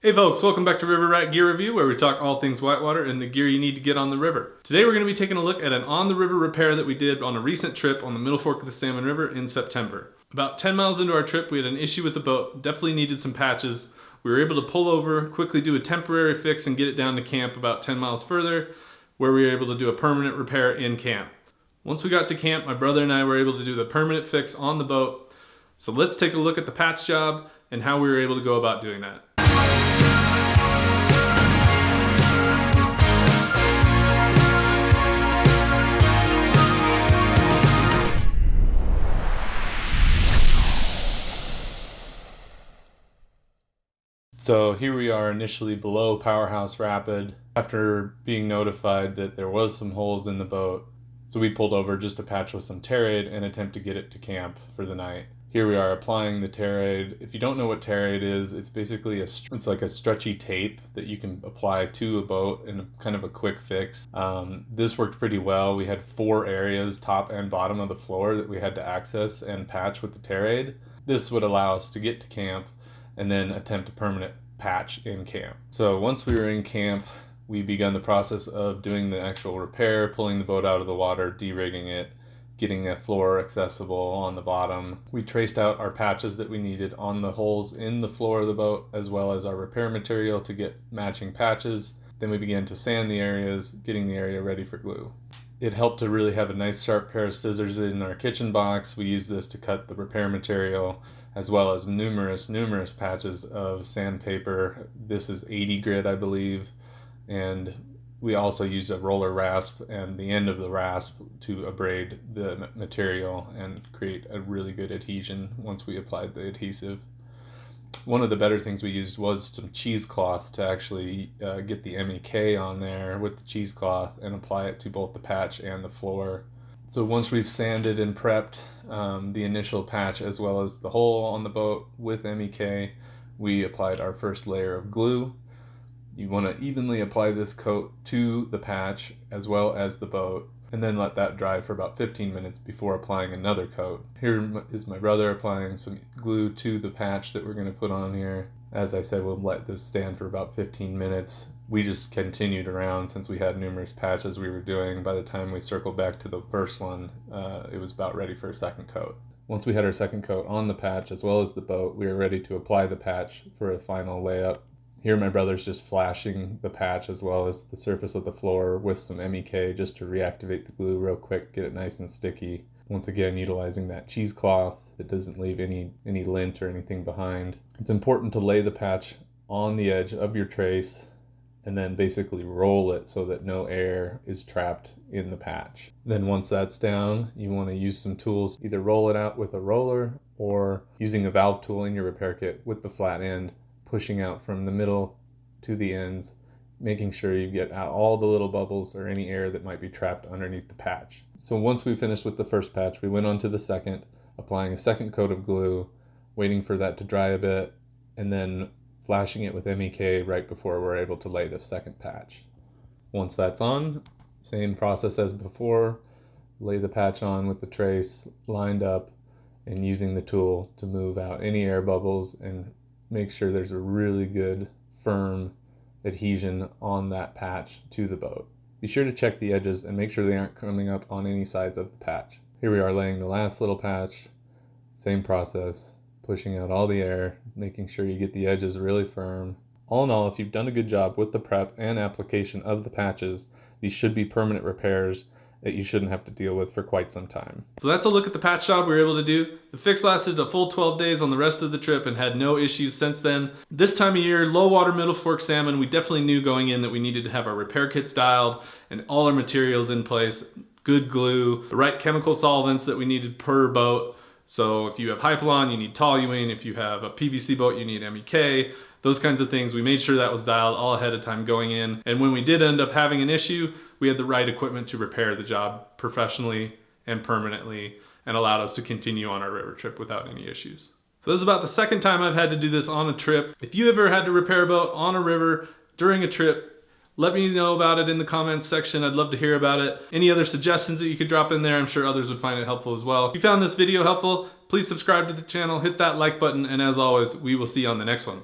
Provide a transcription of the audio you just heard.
Hey folks, welcome back to River Rat Gear Review, where we talk all things whitewater and the gear you need to get on the river. Today we're going to be taking a look at an on-the-river repair that we did on a recent trip on the Middle Fork of the Salmon River in September. About 10 miles into our trip, we had an issue with the boat, definitely needed some patches. We were able to pull over, quickly do a temporary fix and get it down to camp about 10 miles further, where we were able to do a permanent repair in camp. Once we got to camp, my brother and I were able to do the permanent fix on the boat. So let's take a look at the patch job and how we were able to go about doing that. So here we are initially below Powerhouse Rapid after being notified that there was some holes in the boat. So we pulled over just to patch with some Terraid and attempt to get it to camp for the night. Here we are applying the Terraid. If you don't know what Terraid is, it's basically it's like a stretchy tape that you can apply to a boat in kind of a quick fix. This worked pretty well. We had 4 areas, top and bottom of the floor, that we had to access and patch with the Terraid. This would allow us to get to camp and then attempt a permanent patch in camp. So once we were in camp, we began the process of doing the actual repair, pulling the boat out of the water, de-rigging it, getting a floor accessible on the bottom. We traced out our patches that we needed on the holes in the floor of the boat, as well as our repair material to get matching patches. Then we began to sand the areas, getting the area ready for glue. It helped to really have a nice sharp pair of scissors in our kitchen box. We used this to cut the repair material, as well as numerous patches of sandpaper. This is 80 grit, I believe. And we also used a roller rasp and the end of the rasp to abrade the material and create a really good adhesion once we applied the adhesive. One of the better things we used was some cheesecloth to actually get the MEK on there with the cheesecloth and apply it to both the patch and the floor. So once we've sanded and prepped the initial patch as well as the hole on the boat with MEK, we applied our first layer of glue. You want to evenly apply this coat to the patch as well as the boat, and then let that dry for about 15 minutes before applying another coat. Here is my brother applying some glue to the patch that we're going to put on here. As I said, we'll let this stand for about 15 minutes. We just continued around since we had numerous patches we were doing. By the time we circled back to the first one, it was about ready for a second coat. Once we had our second coat on the patch as well as the boat, we were ready to apply the patch for a final layup. Here my brother's just flashing the patch as well as the surface of the floor with some MEK just to reactivate the glue real quick, get it nice and sticky. Once again, utilizing that cheesecloth that doesn't leave any lint or anything behind. It's important to lay the patch on the edge of your trace and then basically roll it so that no air is trapped in the patch. Then once that's down, you want to use some tools, either roll it out with a roller or using a valve tool in your repair kit with the flat end, pushing out from the middle to the ends, making sure you get out all the little bubbles or any air that might be trapped underneath the patch. So once we finished with the first patch, we went on to the second, applying a second coat of glue, waiting for that to dry a bit, and then flashing it with MEK right before we're able to lay the second patch. Once that's on, same process as before, lay the patch on with the trace lined up and using the tool to move out any air bubbles and make sure there's a really good firm adhesion on that patch to the boat. Be sure to check the edges and make sure they aren't coming up on any sides of the patch. Here we are laying the last little patch, same process, pushing out all the air, making sure you get the edges really firm. All in all, if you've done a good job with the prep and application of the patches, these should be permanent repairs that you shouldn't have to deal with for quite some time. So that's a look at the patch job we were able to do. The fix lasted a full 12 days on the rest of the trip and had no issues since then. This time of year, low water Middle Fork salmon, we definitely knew going in that we needed to have our repair kits dialed and all our materials in place, good glue, the right chemical solvents that we needed per boat. So if you have Hypalon, you need toluene. If you have a PVC boat, you need MEK. Those kinds of things. We made sure that was dialed all ahead of time going in. And when we did end up having an issue, we had the right equipment to repair the job professionally and permanently and allowed us to continue on our river trip without any issues. So this is about the second time I've had to do this on a trip. If you ever had to repair a boat on a river during a trip, let me know about it in the comments section. I'd love to hear about it. Any other suggestions that you could drop in there, I'm sure others would find it helpful as well. If you found this video helpful, please subscribe to the channel, hit that like button, and as always, we will see you on the next one.